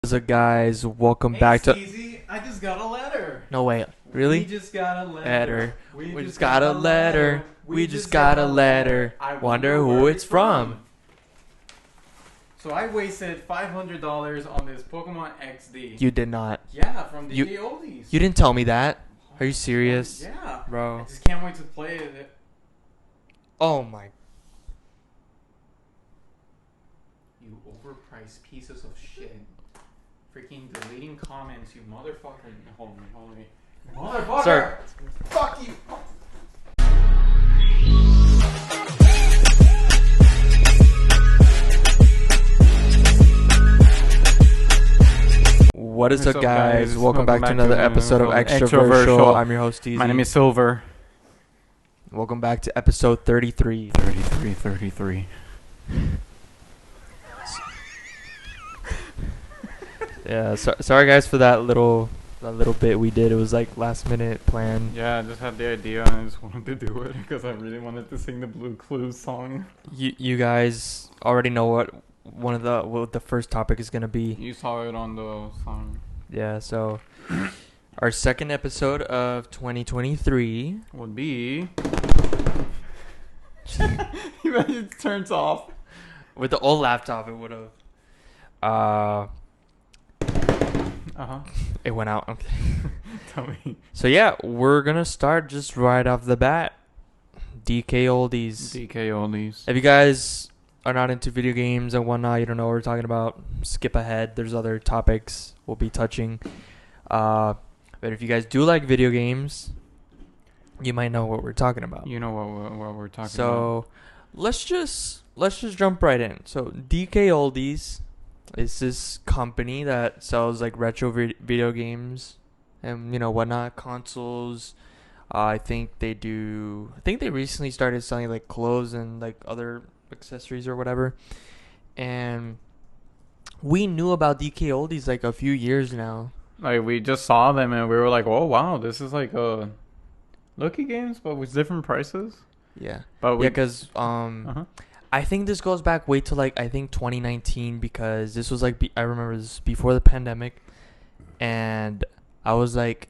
What's up, guys? Welcome back to. Steezy, I just got a letter. No way, really? We just got a letter. We just got a letter. We just got a letter. I Wonder who it's from. So I wasted $500 on this Pokemon XD. You did not. Yeah, from DK Oldies. You didn't tell me that. Are you serious? Yeah, I Bro. just can't wait to play it. Oh my. You overpriced pieces of shit. Freaking deleting comments, you motherfucker. Hold me. Motherfucker! Sir. Fuck you! What is up, guys? Welcome back to another episode of Xtraversial. I'm your host, Steezy. My name is Silver. Welcome back to episode 33. 33. Yeah, sorry guys for that little bit we did. It was like last minute plan. Yeah, I just had the idea and I just wanted to do it because I really wanted to sing the Blue Clues song. You guys already know what the first topic is gonna be. You saw it on the song. Yeah, so our second episode of 2023 Would be... It turns off. with the old laptop. It would have. It went out. Okay. Tell me. So yeah, we're gonna start just right off the bat. DK Oldies. DK Oldies. If you guys are not into video games and whatnot, you don't know what we're talking about, skip ahead. There's other topics we'll be touching. But if you guys do like video games, you might know what we're talking about. You know what we're talking about. So let's just jump right in. So DK Oldies is this company that sells like retro video games and whatnot, consoles. I think they recently started selling like clothes and like other accessories or whatever. And we knew about DK Oldies like a few years now. Like, we just saw them and we were like, oh wow, this is like a Lucky Games but with different prices. Yeah. But because I think this goes back way to like I think 2019, because this was like I remember this before the pandemic, and I was like,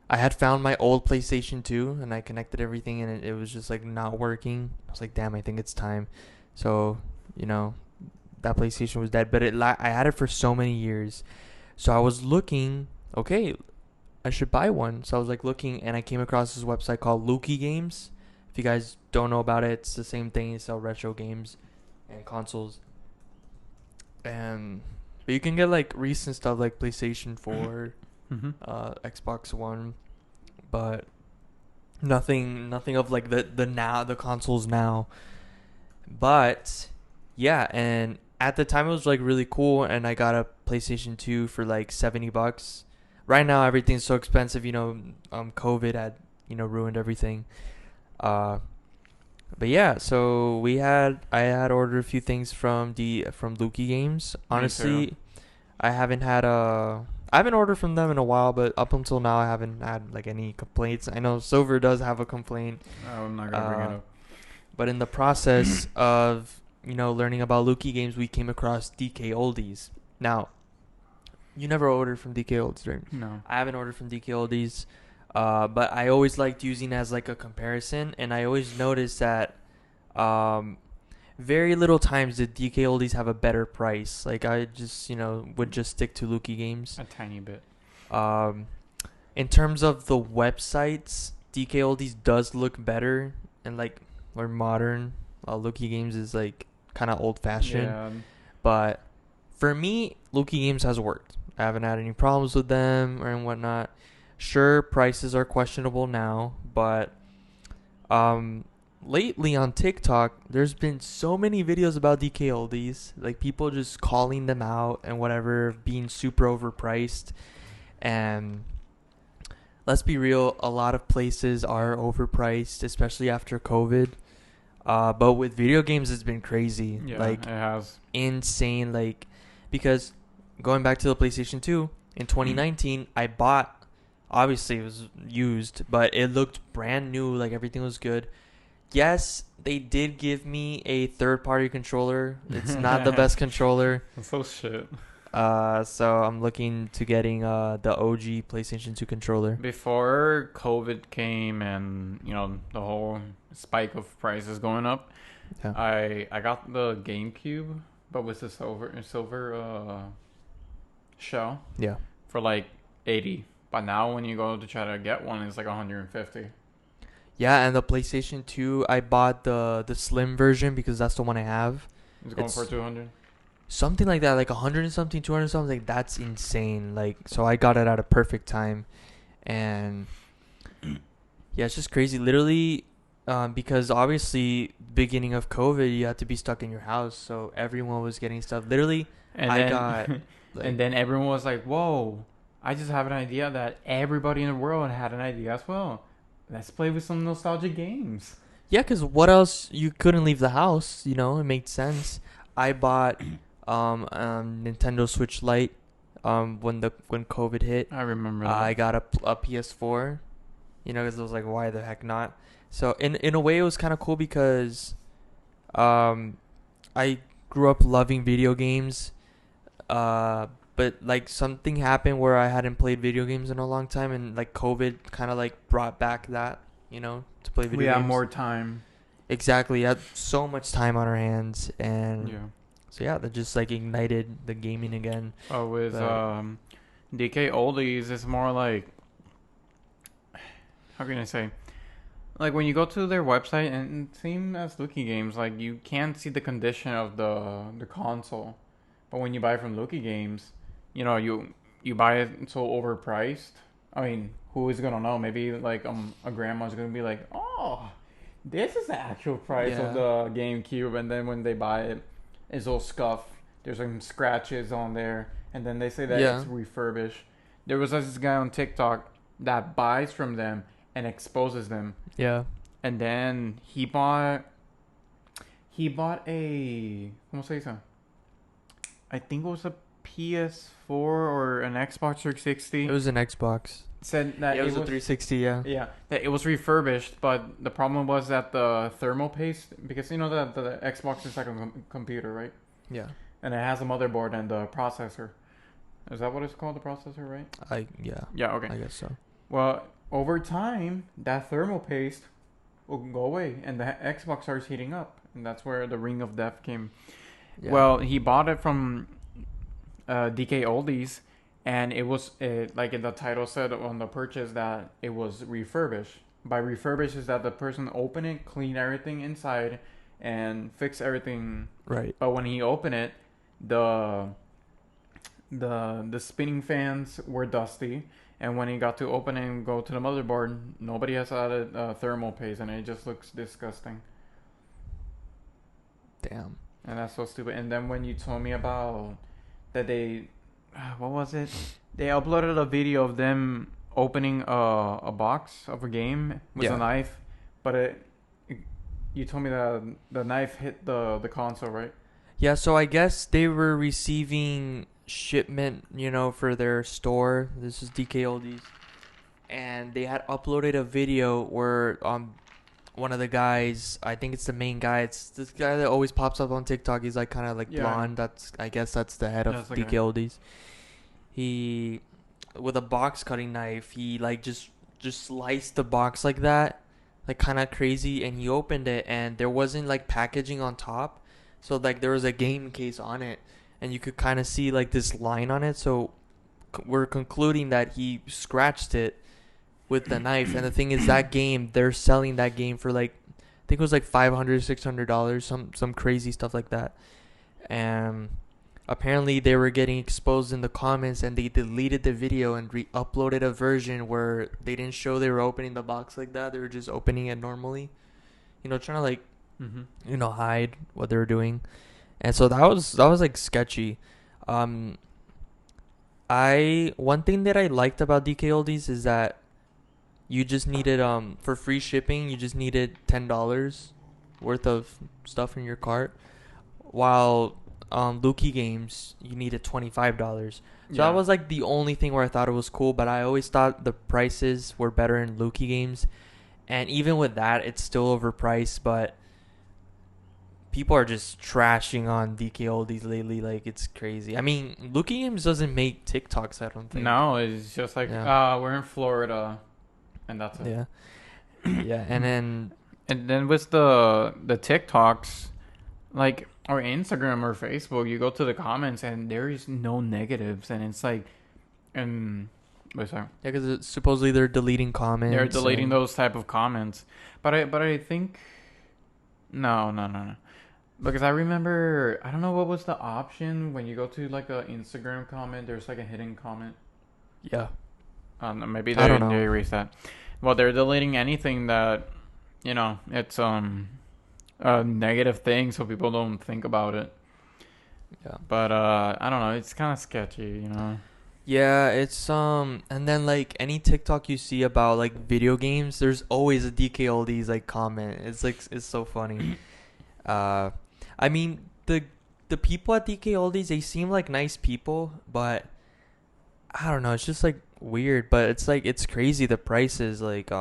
I had found my old PlayStation 2 and I connected everything and it was just like not working. I was like, damn, I think it's time. So that PlayStation was dead, but I had it for so many years. So I was looking, okay, I should buy one. So I was like looking and I came across this website called Lucky Games. If you guys don't know about it, it's the same thing. They sell retro games and consoles. But you can get like recent stuff like PlayStation 4, Xbox One, but nothing of like the consoles now. But yeah, and at the time it was like really cool, and I got a PlayStation 2 for like $70. Right now everything's so expensive. COVID had ruined everything. But yeah, so I had ordered a few things from Lucky Games. Honestly, I haven't ordered from them in a while, but up until now I haven't had like any complaints. I know Silver does have a complaint. I'm not gonna bring it up. But in the process of learning about Lucky Games, we came across DK Oldies. Now, you never ordered from DK Oldies, right? No. I haven't ordered from DK Oldies. But I always liked using it as like a comparison, and I always noticed that very little times did DK Oldies have a better price. Like I just would just stick to Lucky Games A tiny bit. In terms of the websites, DK Oldies does look better and like more modern. Lucky Games is like kind of old fashioned. Yeah. But for me, Lucky Games has worked. I haven't had any problems with them or whatnot. Sure, prices are questionable now, but lately on TikTok, there's been so many videos about DK Oldies, like people just calling them out and whatever, being super overpriced. And let's be real, a lot of places are overpriced, especially after COVID. But with video games, it's been crazy. Yeah, like it has. insane. Like, because going back to the PlayStation 2 in 2019, I bought. Obviously, it was used, but it looked brand new. Like, everything was good. Yes, they did give me a third-party controller. It's not the best controller. That's so shit. So I'm looking to getting the OG PlayStation 2 controller. Before COVID came and the whole spike of prices going up, Yeah. I got the GameCube, but with the silver shell Yeah. for like 80. But now when you go to try to get one, it's like 150. Yeah, and the PlayStation 2, I bought the slim version because that's the one I have. It's going for 200. Something like that, like 100 and something, 200 something. Like, that's insane. Like, so I got it at a perfect time, and yeah, it's just crazy. Literally, because obviously, beginning of COVID, you had to be stuck in your house, so everyone was getting stuff. Literally, And I then, got, like, and then everyone was like, "Whoa! I just have an idea that everybody in the world had an idea as well. Let's play with some nostalgic games." yeah, because what else? You couldn't leave the house. It made sense. I bought Nintendo Switch Lite when COVID hit. I remember that. I got a PS4, because I was like, why the heck not? So in a way, it was kind of cool because I grew up loving video games, but like something happened where I hadn't played video games in a long time, and like COVID kind of like brought back that, to play video We games. have more time. Exactly, we had so much time on our hands, and Yeah. so yeah, that just like ignited the gaming again. Oh, with But- DK Oldies, it's more like, how can I say? Like when you go to their website, and same as Lucky Games, like you can't see the condition of the console, but when you buy from Lucky Games, you buy it so overpriced. I mean, who is gonna know? Maybe like a grandma's gonna be like, "Oh, this is the actual price of the GameCube," and then when they buy it, it's all scuffed. There's some scratches on there, and then they say that it's refurbished. There was this guy on TikTok that buys from them and exposes them. Yeah. And then he bought a, ¿cómo se dice? I think it was a PS4 or an Xbox 360. It was an Xbox. Said that Yeah, it was a 360, yeah. Yeah, that it was refurbished, but the problem was that the thermal paste, because that the Xbox is like a computer, right? Yeah. And it has a motherboard and the processor. Is that what it's called, the processor, right? Yeah. Yeah, okay. I guess so. Well, over time, that thermal paste will go away, and the Xbox starts heating up, and that's where the Ring of Death came. Yeah. Well, he bought it from DK Oldies, and it was like in the title said on the purchase that it was refurbished. By refurbished is that the person opened it, cleaned everything inside, and fixed everything. Right. But when he opened it, the spinning fans were dusty, and when he got to open it and go to the motherboard, nobody has added thermal paste, and it just looks disgusting. Damn. And that's so stupid. And then when you told me about that what was it? They uploaded a video of them opening a box of a game with a knife, but you told me that the knife hit the console, right? Yeah, so I guess they were receiving shipment, for their store. This is DK Oldies. And they had uploaded a video where one of the guys, I think it's the main guy, it's this guy that always pops up on TikTok. He's like kind of like blonde. I guess that's the head of DK Oldies. He, with a box cutting knife, he like just sliced the box like that, like kind of crazy, and he opened it, and there wasn't like packaging on top, so like there was a game case on it, and you could kind of see like this line on it. So we're concluding that he scratched it with the knife. And the thing is, that game, they're selling that game for like, I think it was like $500-$600, some crazy stuff like that. And apparently they were getting exposed in the comments, and they deleted the video and re-uploaded a version where they didn't show they were opening the box like that. They were just opening it normally, trying to like hide what they were doing. And so that was like sketchy. One thing that I liked about DK Oldies is that you just needed for free shipping, you just needed $10 worth of stuff in your cart, while Lucky Games you needed $25. So that was like the only thing where I thought it was cool, but I always thought the prices were better in Lucky Games, and even with that, it's still overpriced. But people are just trashing on DK Oldies lately. Like, it's crazy. I mean, Lucky Games doesn't make TikToks, I don't think. No, it's just like Yeah. we're in Florida, and that's it. Yeah. Yeah, And then with the TikToks, like or Instagram or Facebook, you go to the comments and there is no negatives, and it's like, and wait, sorry, yeah, because supposedly they're deleting comments. they're deleting and, those type of comments. But I think no, because I remember I don't know what was the option when you go to like a Instagram comment. There's like a hidden comment. Yeah. No, maybe I don't they know. erased that. Well, they're deleting anything that it's a negative thing, so people don't think about it. Yeah. But I don't know. It's kind of sketchy. Yeah, it's and then like any TikTok you see about like video games, there's always a DK Oldies like comment. It's like it's so funny. I mean the people at DK Oldies, they seem like nice people, but I don't know, it's just like weird, but it's like it's crazy the prices. Like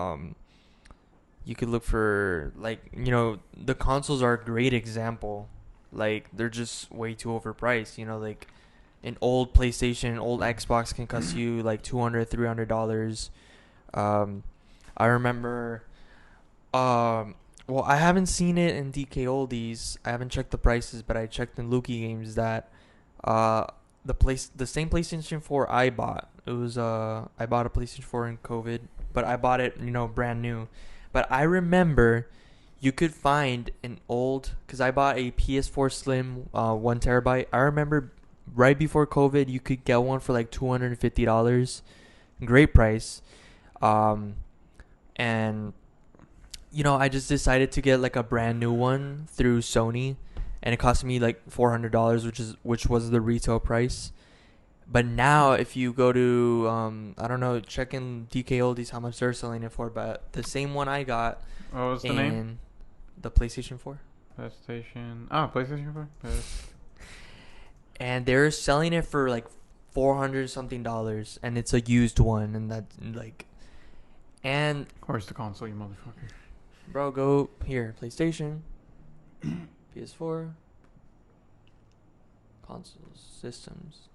you could look for like, the consoles are a great example. Like they're just way too overpriced, like an old PlayStation, old Xbox can cost you like $200, $300. I remember, well, I haven't seen it in DK Oldies. I haven't checked the prices, but I checked in Luki Games that, the same PlayStation 4 I bought. It was I bought a PlayStation 4 in COVID, but I bought it, brand new. But I remember you could find an old, because I bought a PS4 Slim 1 terabyte. I remember right before COVID, you could get one for like $250. Great price. And, I just decided to get like a brand new one through Sony. And it cost me like $400, which was the retail price. But now, if you go to, I don't know, check in DK Oldies how much they're selling it for. But the same one I got What was the in name? the PlayStation 4. PlayStation. Oh, PlayStation 4. And they're selling it for like $400 something, and it's a used one. And that, like, and Of course, the console, you motherfucker. bro, go here, PlayStation, PS4, consoles, systems.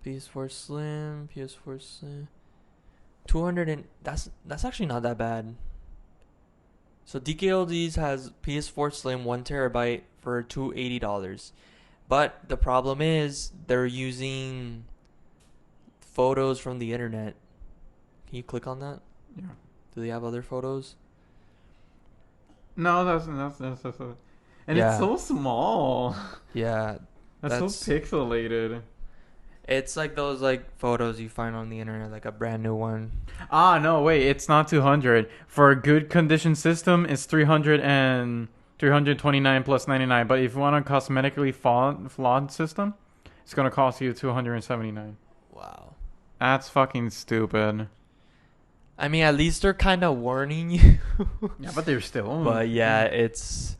PS4 Slim, 200, and that's actually not that bad. So DK Oldies has PS4 Slim 1 terabyte for $280, but the problem is they're using photos from the internet. Can you click on that? Yeah. Do they have other photos? No, that's and Yeah. it's so small. Yeah, That's so pixelated. it's like those like photos you find on the internet, like a brand new one. Ah, no, wait, it's not 200. For a good condition system, it's 300 and 329 plus 99. But if you want a cosmetically flawed system, it's going to cost you 279. Wow. That's fucking stupid. I mean, at least they're kind of warning you. Yeah, but they're still. But yeah, it's.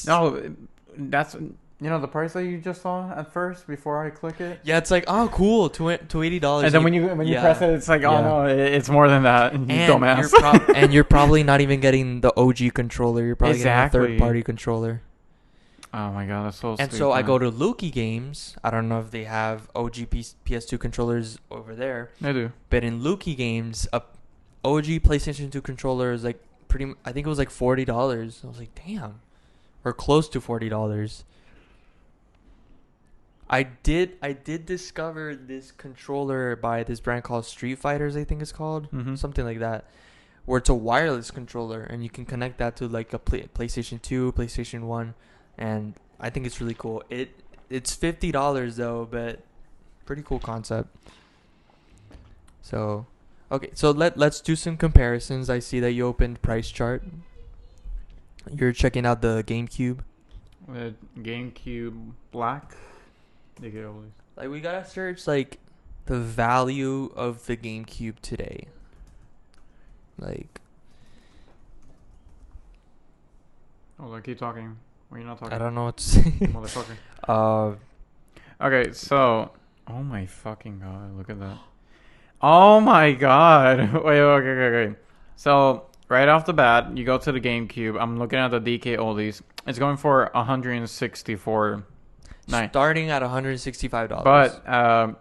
No, that's the price that you just saw at first before I click it. Yeah, it's like, oh, cool, $280. And then when you yeah. press it, it's like, oh Yeah. no, it's more than that. You And dumbass. and you're probably not even getting the OG controller. You're probably Exactly. getting a third-party controller. Oh my god, that's so stupid. And so I go to Luki Games. I don't know if they have OG PS2 controllers over there. They do. But in Luki Games, a OG PlayStation 2 controller is like I think it was like $40. I was like, damn. Or close to $40. I did discover this controller by this brand called Street Fighters, I think it's called. Mm-hmm. Something like that. Where it's a wireless controller and you can connect that to like a PlayStation 2, PlayStation 1, and I think it's really cool. It's $50 though, but pretty cool concept. So, okay, so let's do some comparisons. I see that you opened price chart. You're checking out the GameCube. The GameCube Black. They get all these. Like, we gotta search like the value of the GameCube today. Like, Oh, I keep talking. Why are you not talking? I don't know what to say. Motherfucker. Okay, so. Oh my fucking god, look at that. Oh my god. Wait, okay. So, right off the bat, you go to the GameCube. I'm looking at the DK Oldies. It's going for 164. Starting at $165. But I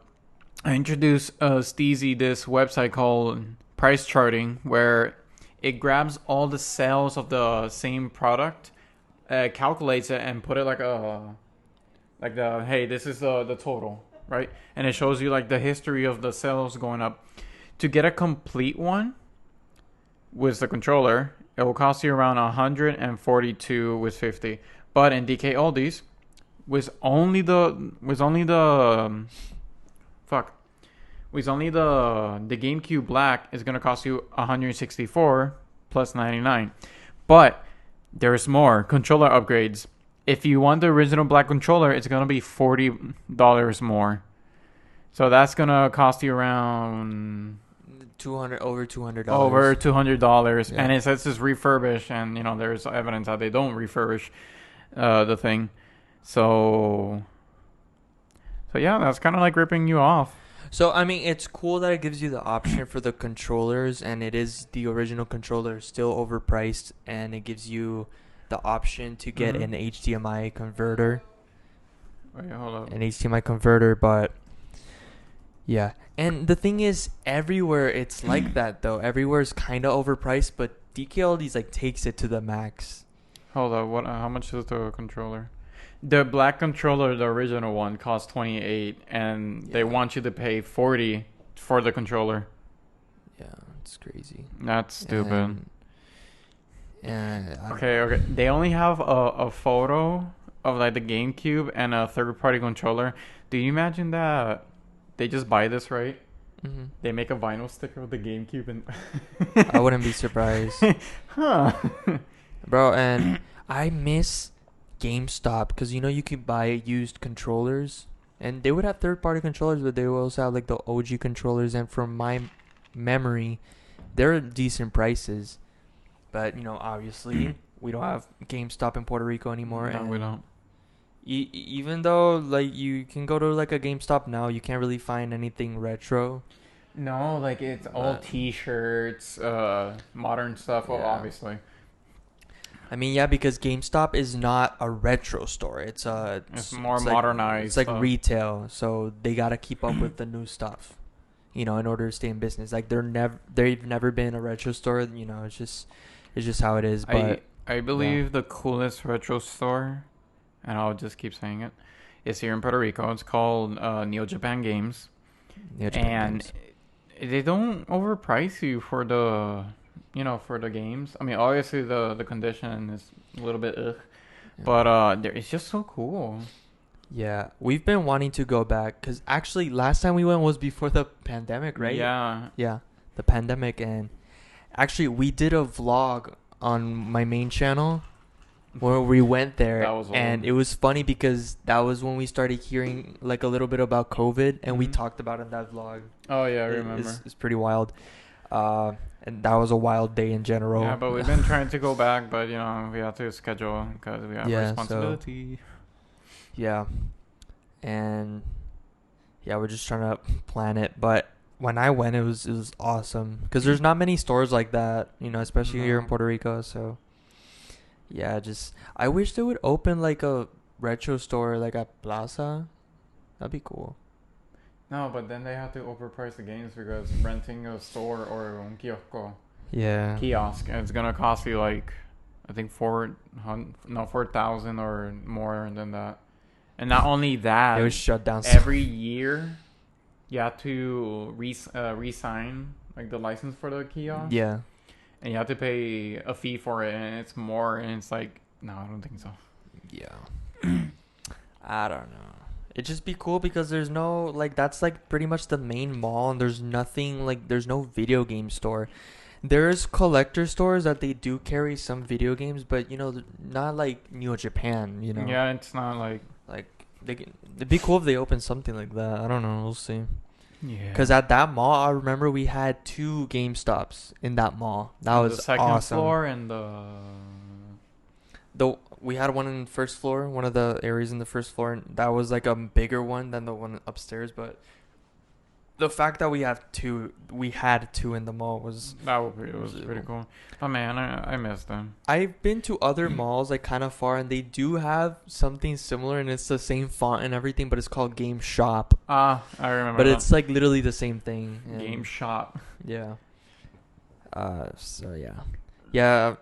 introduced Steezy this website called Price Charting, where it grabs all the sales of the same product, calculates it, and put it hey, this is the total, right? And it shows you like the history of the sales going up. To get a complete one with the controller, it will cost you around 142 with 50. But in DK Oldies, with only the GameCube Black is gonna cost you 164 plus 99. But there's more controller upgrades. If you want the original black controller, it's gonna be $40 more. So that's gonna cost you around over $200. Over $200, Yeah. and it says it's refurbished, and there's evidence that they don't refurbish the thing. So yeah, that's kind of like ripping you off. So, I mean, it's cool that it gives you the option for the controllers, and it is the original controller, still overpriced, and it gives you the option to get an HDMI converter. Wait, hold up. An HDMI converter, but yeah. And the thing is, everywhere it's like that, though. Everywhere is kind of overpriced, but DKLD's like takes it to the max. Hold up, what? How much is the controller? The black controller, the original one, costs $28, and they want you to pay $40 for the controller. Yeah, it's crazy. That's stupid. Okay. They only have a photo of like the GameCube and a third-party controller. Do you imagine that they just buy this, right? Mm-hmm. They make a vinyl sticker of the GameCube and I wouldn't be surprised. Huh. Bro, and I miss GameStop because you could buy used controllers, and they would have third-party controllers, but they would also have like the OG controllers, and from my memory, they're decent prices. But obviously, we don't have GameStop in Puerto Rico anymore. No, and we don't. Even though like you can go to like a GameStop now, you can't really find anything retro. No, like it's all T-shirts, modern stuff. Well, Yeah. obviously. I mean, yeah, because GameStop is not a retro store. It's more modernized. It's like stuff. retail, so they gotta keep up with the new stuff, in order to stay in business. Like they've never been a retro store. It's just how it is. But I believe the coolest retro store, and I'll just keep saying it, is here in Puerto Rico. It's called Neo Japan Games, and they don't overprice you for the games. I mean, obviously the condition is a little bit ugh, but it's just so cool. Yeah, we've been wanting to go back because actually last time we went was before the pandemic, right? Yeah, the pandemic, and actually we did a vlog on my main channel where we went there, That was and old. it was funny because that was when we started hearing like a little bit about COVID, and we talked about it in that vlog. Oh yeah, I remember. It's pretty wild. And that was a wild day in general. Yeah, but we've been trying to go back, but we have to schedule because we have responsibility. Yeah, and yeah, we're just trying to plan it. But when I went, it was awesome because there's not many stores like that, especially here in Puerto Rico. So yeah, I wish they would open like a retro store like at Plaza. That'd be cool. No, but then they have to overprice the games because renting a store or un kiosk, it's gonna cost you like I think 4,000 or more than that. And not only that, It was shut down. every year you have to re-sign like the license for the kiosk. Yeah. And you have to pay a fee for it, and it's more, and it's like, no, I don't think so. Yeah. I don't know. It'd just be cool because there's no, like, that's like pretty much the main mall, and there's nothing, like, there's no video game store. There's collector stores that they do carry some video games, but, not like Neo Japan, Yeah, it's not like... it'd be cool if they opened something like that. I don't know. We'll see. Yeah. Because at that mall, I remember we had 2 GameStops in that mall. That was the second awesome. floor and We had one in the first floor, one of the areas in the first floor, and that was like a bigger one than the one upstairs. But the fact that we had two in the mall was It was pretty cool. Oh man, I miss them. I've been to other malls like kind of far, and they do have something similar, and it's the same font and everything, but it's called Game Shop. I remember. But that. it's like literally the same thing. And Game Shop. yeah. So yeah.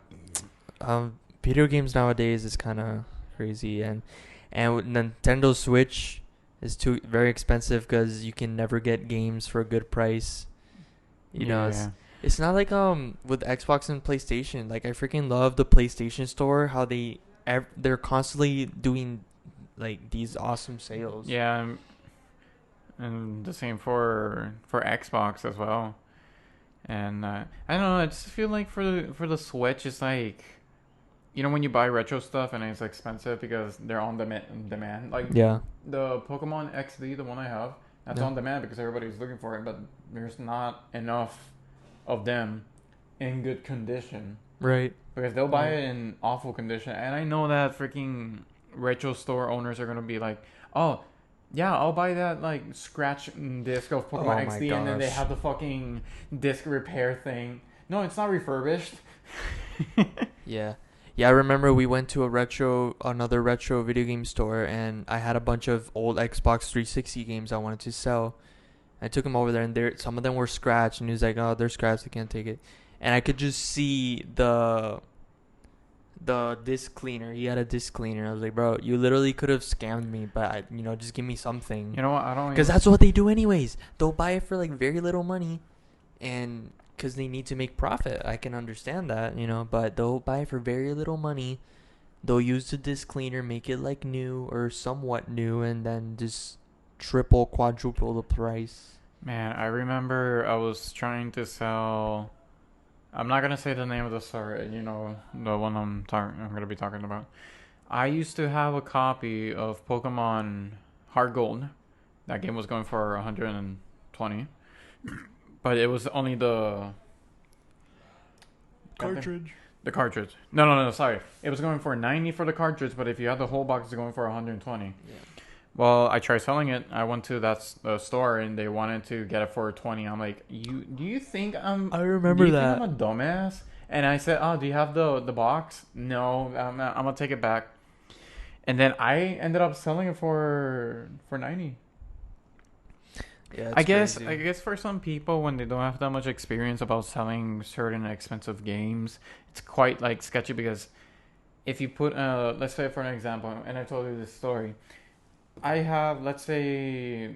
Video games nowadays is kind of crazy, and with Nintendo Switch is very expensive because you can never get games for a good price. You know, it's not like with Xbox and PlayStation. Like I freaking love the PlayStation Store, how they're constantly doing like these awesome sales. Yeah, and the same for Xbox as well. And I don't know, I just feel like for the Switch, it's like, you know, when you buy retro stuff and it's expensive because they're on demand. Like Yeah. the Pokemon XD, the one I have, that's on demand because everybody's looking for it, but there's not enough of them in good condition. Right. Because they'll buy it in awful condition. And I know that freaking retro store owners are going to be like, oh, yeah, I'll buy that like scratch disc of Pokemon XD, and then they have the fucking disc repair thing. No, it's not refurbished. Yeah. Yeah, I remember we went to another retro video game store, and I had a bunch of old Xbox 360 games I wanted to sell. I took them over there, and some of them were scratched, and he was like, "Oh, they're scratched, I can't take it." And I could just see the disc cleaner. He had a disc cleaner. I was like, "Bro, you literally could have scammed me, but just give me something." You know what? I don't. Because that's what they do anyways. They'll buy it for like very little money, and because they need to make profit. I can understand that, but they'll buy it for very little money. They'll use the disc cleaner, make it like new or somewhat new, and then just triple, quadruple the price. Man, I remember I was trying to sell. I'm not gonna say the name of the store. You know the one I'm gonna be talking about. I used to have a copy of Pokemon Heart Gold. That game was going for 120. But it was only the cartridge. The cartridge. No, sorry. It was going for 90 for the cartridge, but if you had the whole box, it's going for 120. Yeah. Well, I tried selling it. I went to that store, and they wanted to get it for 20. I'm like, do you think I'm... I remember that. Think I'm a dumbass? And I said, oh, do you have the box? No, I'm going to take it back. And then I ended up selling it for 90. Yeah, I guess for some people, when they don't have that much experience about selling certain expensive games, it's quite like sketchy, because if you put let's say for an example, and I told you this story, I have, let's say,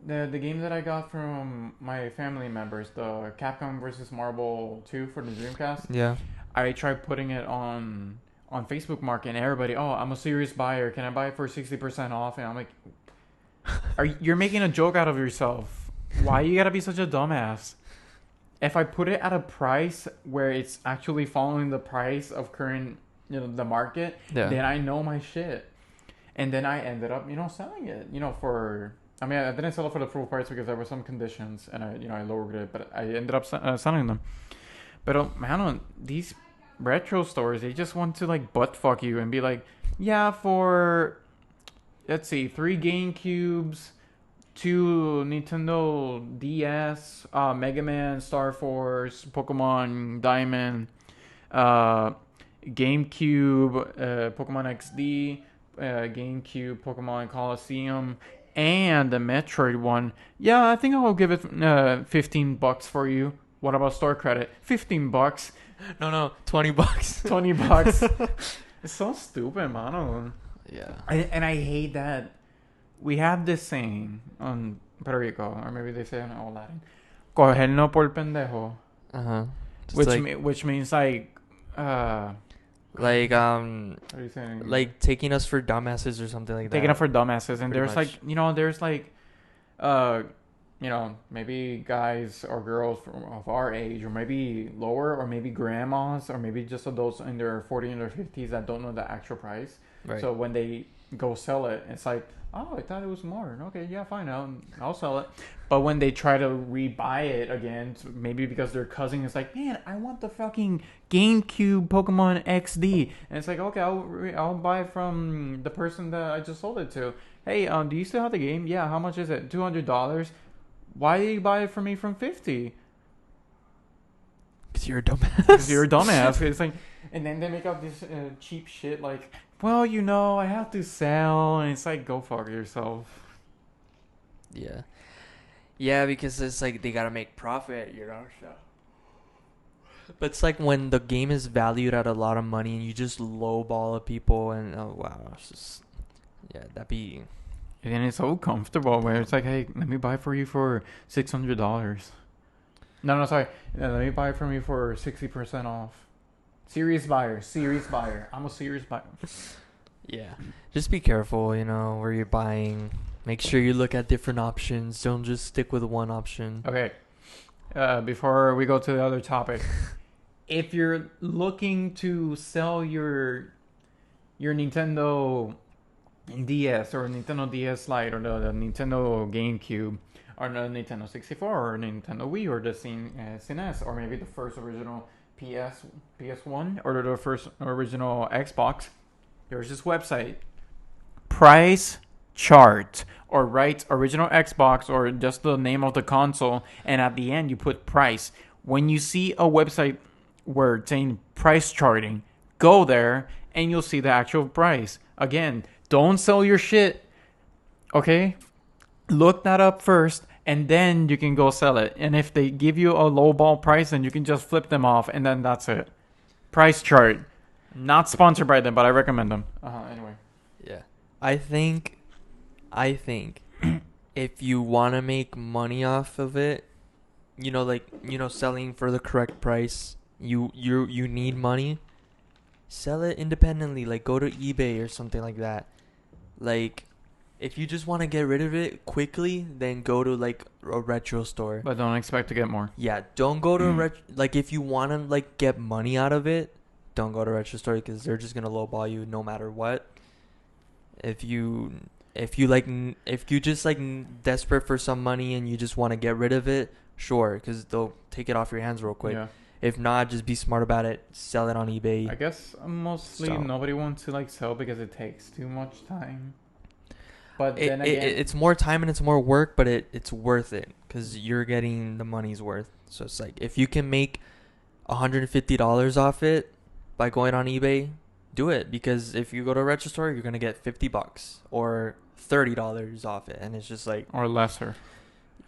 the game that I got from my family members, the Capcom versus Marvel 2 for the Dreamcast. Yeah. I tried putting it on Facebook Market, and everybody, oh, I'm a serious buyer. Can I buy it for 60% off? And I'm like, you're making a joke out of yourself. Why you gotta be such a dumbass? If I put it at a price where it's actually following the price of current, the market, then I know my shit. And then I ended up, selling it, for... I mean, I didn't sell it for the full price because there were some conditions, and I lowered it, but I ended up selling them. But man, these retro stores, they just want to like butt fuck you and be like, yeah, for... Let's see, 3 GameCubes, 2 Nintendo DS, Mega Man, Star Force, Pokemon Diamond, GameCube, Pokemon XD, GameCube, Pokemon Coliseum, and the Metroid one. Yeah, I think I'll give it $15 for you. What about store credit? $15. No, $20. $20. It's so stupid, man. Yeah. And I hate that we have this saying on Puerto Rico, or maybe they say in all Latin, cogerlo por pendejo. Uh-huh. Which means like what are you saying? Like taking us for dumbasses or something like that. Taking us for dumbasses. And Pretty there's like maybe guys or girls of our age, or maybe lower, or maybe grandmas, or maybe just adults in their 40s and their 50s that don't know the actual price. Right. So when they go sell it, it's like, oh, I thought it was more. Okay, yeah, fine, I'll sell it. But when they try to rebuy it again, maybe because their cousin is like, man, I want the fucking GameCube Pokemon XD, and it's like, okay, I'll buy it from the person that I just sold it to. Hey, do you still have the game? Yeah. How much is it? $200. Why did you buy it for me from 50? Because you're a dumbass. Because you're a dumbass. It's like, and then they make up this cheap shit like, well, I have to sell, and it's like, go fuck yourself. Yeah. Yeah, because it's like they gotta make profit, so. But it's like when the game is valued at a lot of money and you just lowball people and oh wow, it's just that'd be. And it's so comfortable where it's like, hey, let me buy it for you for $600. No, sorry. Let me buy it from you for 60% off. Serious buyer. I'm a serious buyer. Yeah. Just be careful, where you're buying. Make sure you look at different options. Don't just stick with one option. Okay. Before we go to the other topic, if you're looking to sell your Nintendo DS or Nintendo DS Lite or the Nintendo GameCube or the Nintendo 64 or Nintendo Wii or the SNES or maybe the first original PS1 or the first original Xbox, there's this website, Price Chart, or write original Xbox or just the name of the console, and at the end you put price. When you see a website where it's saying price charting, go there and you'll see the actual price. Again, don't sell your shit, okay? Look that up first, and then you can go sell it. And if they give you a lowball price, then you can just flip them off, and then that's it. Price Chart. Not sponsored by them, but I recommend them. Anyway. Yeah. I think if you want to make money off of it, selling for the correct price, you need money. Sell it independently, like go to eBay or something like that. Like, if you just want to get rid of it quickly, then go to like a retro store. But don't expect to get more. Yeah, don't go to like if you want to like get money out of it, don't go to a retro store because they're just gonna lowball you no matter what. If you just like desperate for some money and you just want to get rid of it, sure, because they'll take it off your hands real quick. Yeah. If not, just be smart about it. Sell it on eBay. I guess mostly nobody wants to like sell because it takes too much time. But then again, it's more time and it's more work, but it's worth it because you're getting the money's worth. So it's like if you can make $150 off it by going on eBay, do it, because if you go to a retro store, you're gonna get $50 or $30 off it, and it's just like or lesser.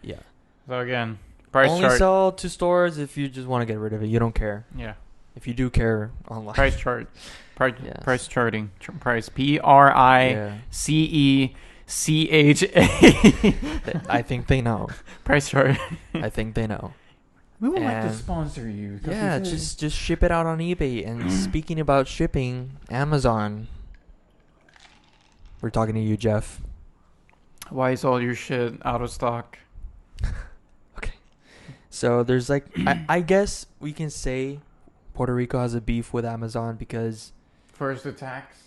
Yeah. So again, price only chart. Sell to stores if you just want to get rid of it. You don't care. Yeah. If you do care, online. Price chart. Yes. Price charting. Price. PRICECHA. I think they know. Price chart. I think they know. We would like to sponsor you. Yeah, just ship it out on eBay. And speaking about shipping, Amazon. We're talking to you, Jeff. Why is all your shit out of stock? Okay. So there's like, I guess we can say Puerto Rico has a beef with Amazon because... First the tax.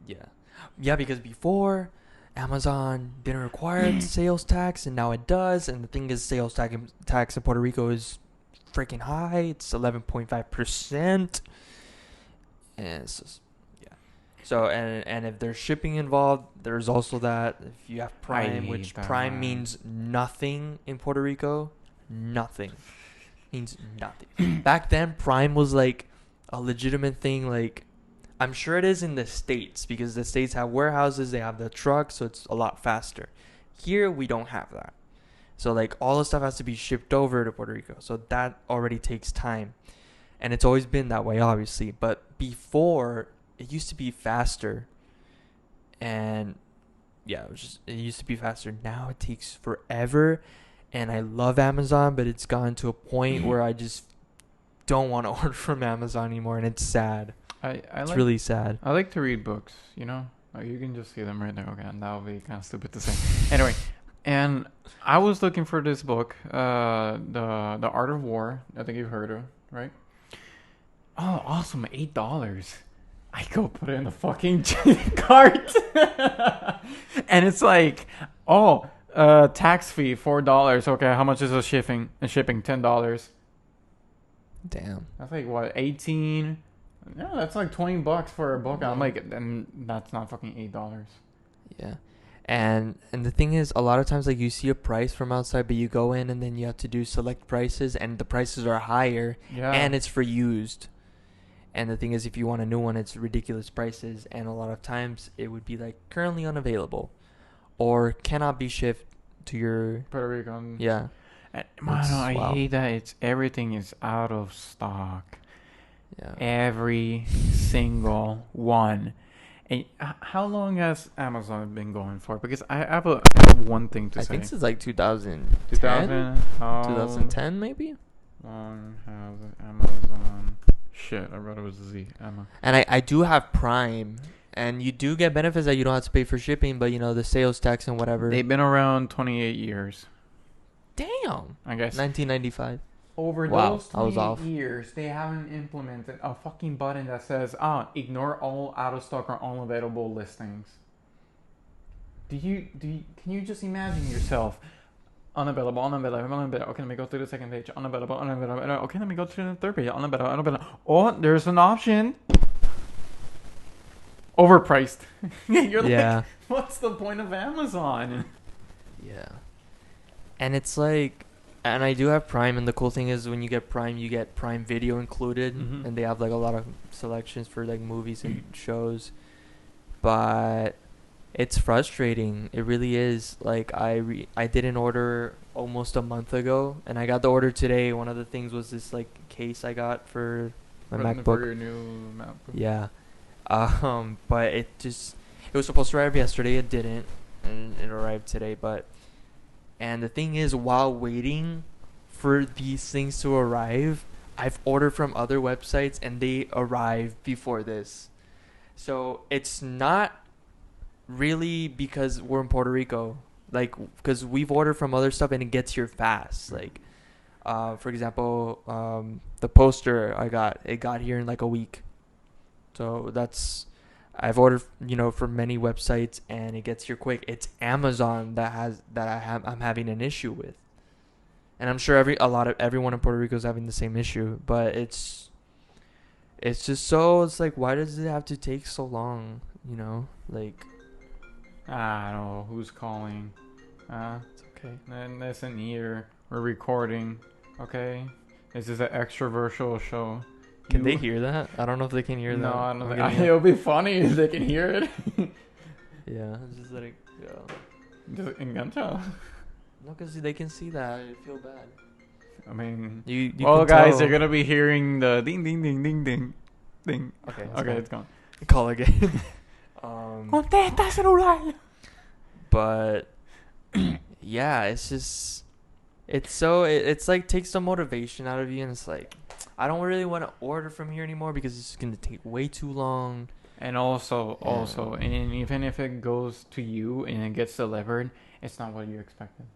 Yeah, because before... Amazon didn't require sales tax, and now it does. And the thing is, sales tax in Puerto Rico is freaking high. It's 11.5%. And it's just, yeah. So, and if there's shipping involved, there's also that. If you have Prime, which Prime means nothing in Puerto Rico. Nothing. Means nothing. Back then, Prime was like a legitimate thing, like... I'm sure it is in the States because the States have warehouses, they have the trucks, so it's a lot faster. Here, we don't have that. So, like, all the stuff has to be shipped over to Puerto Rico. So, that already takes time. And it's always been that way, obviously. But before, it used to be faster. And, yeah, it used to be faster. Now, it takes forever. And I love Amazon, but it's gotten to a point where I just don't want to order from Amazon anymore. And it's sad. It's really sad. I like to read books, you can just see them right there. Okay, and that would be kind of stupid to say. Anyway, and I was looking for this book, the Art of War. I think you've heard of, right? Oh, awesome! $8. I go put it in the fucking cart, and it's like, tax fee $4. Okay, how much is the shipping? $10. Damn. That's like what, 18. Yeah, that's like $20 for a book. I'm like, and that's not fucking $8. Yeah. And the thing is, a lot of times, like, you see a price from outside, but you go in and then you have to do select prices, and the prices are higher, Yeah. and it's for used. And the thing is, if you want a new one, it's ridiculous prices, and a lot of times it would be like currently unavailable, or cannot be shipped to your Puerto Rico. yeah. Mano, I wow. hate that everything is out of stock. Yeah. Every single one. And how long has Amazon been going for? Because I have one thing to I say. think since like 2010, 2010 maybe. long has Amazon? Shit, I wrote it was a Z. Emma. And I do have Prime, and you do get benefits that you don't have to pay for shipping, but the sales tax and whatever. They've been around 28 years. Damn. I guess. 1995. Over Wow, those I was 28 off. yeyou they haven't implemented a fucking button that says, ignore all out of stock or unavailable listings. Can you just imagine yourself? Unavailable. Okay, let me go to the second page. Unavailable. Okay, let me go to the third page. Unavailable. Oh, there's an option. Overpriced. You're like, what's the point of Amazon? Yeah. And it's like, and I do have Prime, and the cool thing is when you get Prime Video included, and they have like a lot of selections for like movies and shows. But it's frustrating. It really is. Like I did an order almost a month ago, and I got the order today. One of the things was this like case I got for my MacBook. For your new MacBook. Yeah. But it was supposed to arrive yesterday. It didn't, and it arrived today. And the thing is, while waiting for these things to arrive, I've ordered from other websites, and they arrive before this. So it's not really because we're in Puerto Rico, like, because we've ordered from other stuff and it gets here fast. Like, for example, the poster it got here in like a week. So I've ordered, from many websites, and it gets here quick. It's Amazon I'm having an issue with, and I'm sure everyone in Puerto Rico is having the same issue. But it's like, why does it have to take so long? Like, I don't know who's calling. it's okay. And listen here, we're recording. Okay, this is an extraversial show. Can they hear that? I don't know if they can hear that. No, I don't think. It'll be funny if they can hear it. Yeah, it's just like, Just engancha. no, because they can see that. I feel bad. I mean, You well, can guys, tell. you're gonna be hearing the ding, ding, ding, ding, ding, ding. Okay, it's gone. Call again. Contesta celular. But yeah, it's just it's like takes some motivation out of you, and it's like, I don't really want to order from here anymore because it's going to take way too long. And also, and even if it goes to you and it gets delivered, it's not what you expected.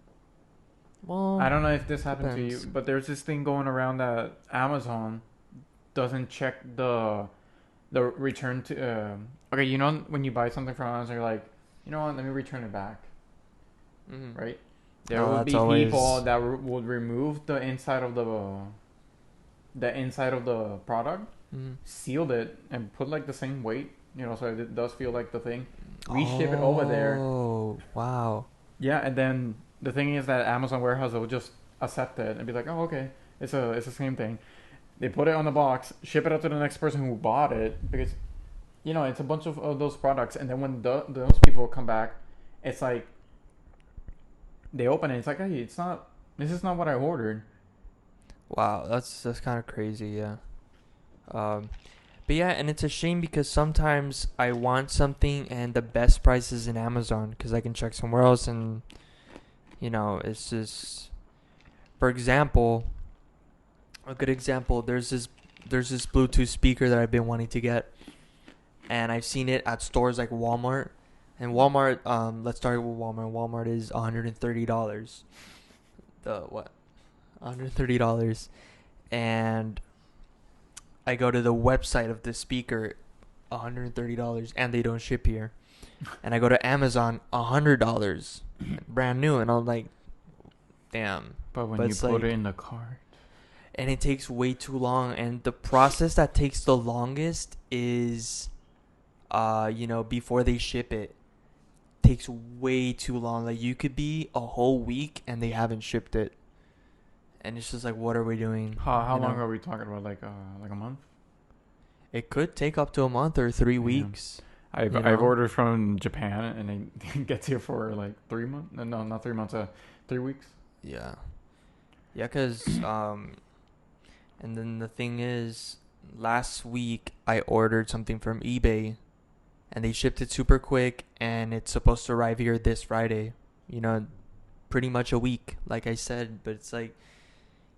Well, I don't know if this happened to depends. you, but there's this thing going around that Amazon doesn't check the return to. Okay, when you buy something from Amazon, you're like, you know what? Let me return it back. Mm-hmm. Right? There would be people that would remove the inside of the product, sealed it, and put like the same weight, so it does feel like the thing. Reship it over there. Oh, wow. Yeah, and then the thing is that Amazon warehouse will just accept it and be like, oh, okay, it's the same thing. They put it on the box, ship it out to the next person who bought it, because it's a bunch of those products, and then when those people come back, it's like they open it, it's like, hey, this is not what I ordered. Wow, that's kind of crazy, yeah. But yeah, and it's a shame because sometimes I want something and the best price is in Amazon because I can check somewhere else, and it's just, for example, a good example. There's this Bluetooth speaker that I've been wanting to get, and I've seen it at stores like Walmart. And Walmart, let's start with Walmart. Walmart is $130. $130, and I go to the website of the speaker, $130, and they don't ship here. And I go to Amazon, $100, brand new, and I'm like, damn. But when you put it in the cart, and it takes way too long. And the process that takes the longest is, before they ship it, takes way too long. Like, you could be a whole week and they haven't shipped it, and it's just like, what are we doing? How long are we talking about? Like a month? It could take up to a month or 3 weeks. I've ordered from Japan and it gets here for like 3 months. No, not 3 months. 3 weeks. Yeah, cause and then the thing is, last week I ordered something from eBay, and they shipped it super quick, and it's supposed to arrive here this Friday. Pretty much a week, like I said. But it's like,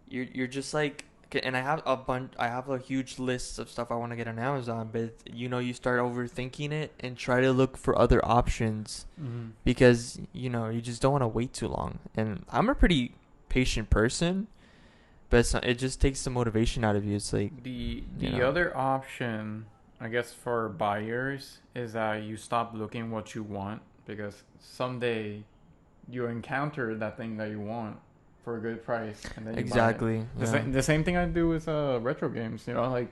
you're just like, and I have a huge list of stuff I want to get on Amazon, but you start overthinking it and try to look for other options, because you just don't want to wait too long. And I'm a pretty patient person, but it just takes the motivation out of you. It's like, the other option, I guess, for buyers is that you stop looking what you want, because someday you encounter that thing that you want for a good price, and then you exactly buy it. The same thing I do with retro games. Like,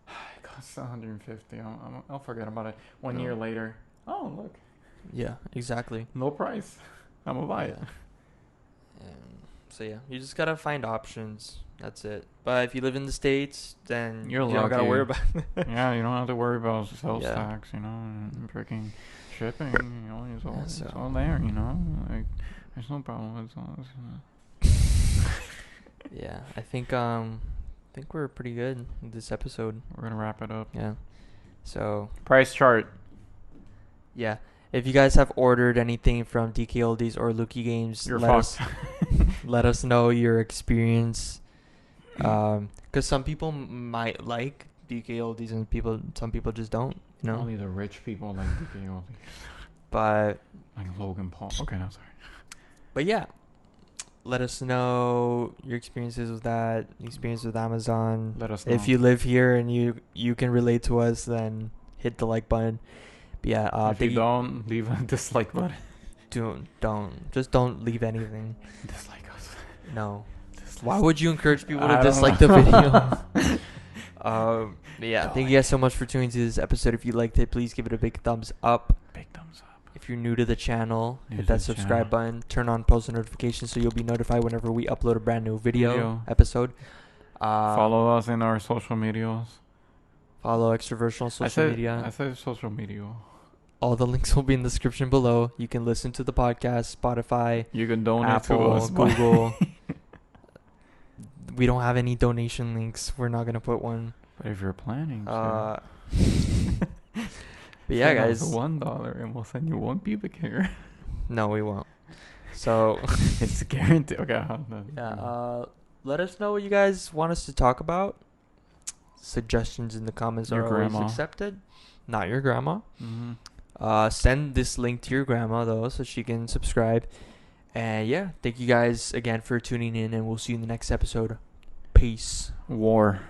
it costs $150. I'll forget about it. 1 year later, oh look, yeah, exactly, no price, I'm gonna buy it. So you just gotta find options. That's it. But if you live in the States, then you don't gotta worry about it. Yeah, you don't have to worry about sales tax, and freaking shipping. It's all there. Like, there's no problem. It's all. Yeah, I think we're pretty good with this episode. We're gonna wrap it up. Yeah. So price chart. Yeah. If you guys have ordered anything from DK Oldies or Lukey Games, let us know your experience. Because some people might like DK Oldies and some people just don't. Only the rich people like DK Oldies. But like Logan Paul. Okay, no, sorry. But yeah, let us know your experiences with that. Experience with Amazon. Let us know. If you live here and you can relate to us, then hit the like button. But yeah, if you don't, leave a dislike button. Don't leave anything. Dislike us. No. Why would you encourage people to dislike the video? But yeah, thank you guys so much for tuning to this episode. If you liked it, please give it a big thumbs up. Big thumbs up. If you're new to the channel, hit that subscribe button. Turn on post notifications so you'll be notified whenever we upload a brand new video episode. Follow us in our social medias. Follow xtraversial social media. I said social media. All the links will be in the description below. You can listen to the podcast, Spotify. You can donate Apple, to us. Google. We don't have any donation links. We're not gonna put one. But if you're planning, but yeah, guys, $1 and we'll send you one pubic hair. No, we won't. So it's guaranteed. Okay. Yeah. Let us know what you guys want us to talk about. Suggestions in the comments are always accepted. Not your grandma. Mm-hmm. Send this link to your grandma though, so she can subscribe. And yeah, thank you guys again for tuning in, and we'll see you in the next episode. Peace. War.